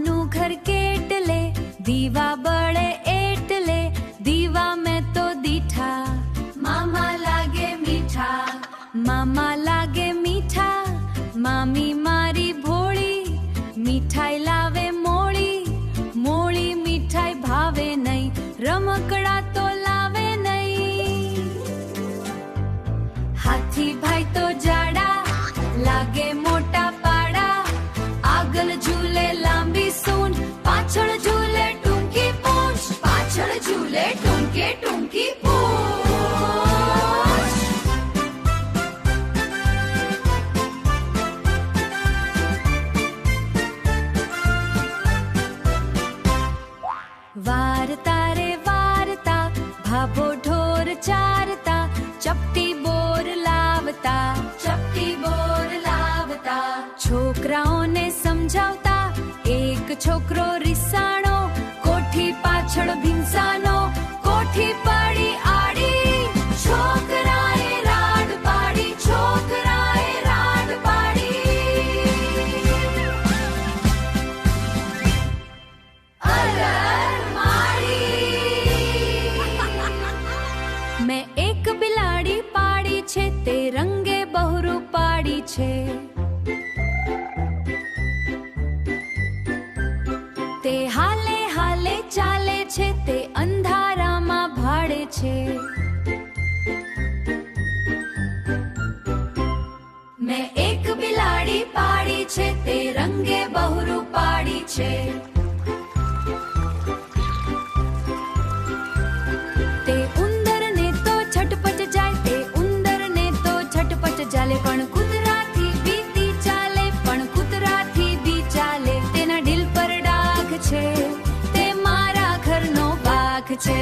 મામાનું ઘર કેટલે, દીવા બળે એટલે, દીવા મેં તો દીઠા, મામા લાગે મીઠા, મામા લાગે મીઠા, મામી મારી ભોળી, મીઠાઈ લાવે મોળી, મોળી મીઠાઈ ભાવે નહીં, રમકડા તો લાવે નહીં. હાથી ભાઈ તો જાડા, લાગે મોટા પાડા, આગળ ઝૂલે લાંબી સૂંઢ, પાછળ ઝૂલે ટૂંકી પૂંછ, પાછળ ઝૂલે ટૂંકે ટૂંકી પૂંછ. વારતા રે વારતા, ભાભો ઢોર ચારતા, ચપટી બોર લાવતા, ચપટી બોર લાવતા, છોકરાઓને સમજાવતા, એક છોકરો રિસાણો, કોઠી પાછળ ભીંસાનો, કોઠી પડી આડી, છોકરાએ રાડ પાડી, છોકરાએ રાડ પાડી. અરર માડી. મેં એક બિલાડી પાડી છે, તે રંગે બહુ પાડી છે, તે હાલે હાલે ચાલે છે, તે અંધારામાં ભાડે છે. મેં એક બિલાડી પાડી છે, તે રંગે બહુ પાડી છે, તે ઉંદરને તો છટપટ જાય, તે ઉંદરને તો છટપટ ચાલે, પણ કૂતરાથી બીતી ચાલે, પણ કૂતરાથી બી ચાલે. તેના ઢીલ પર ડાઘ છે, તે મારા ઘરનો વાઘ છે.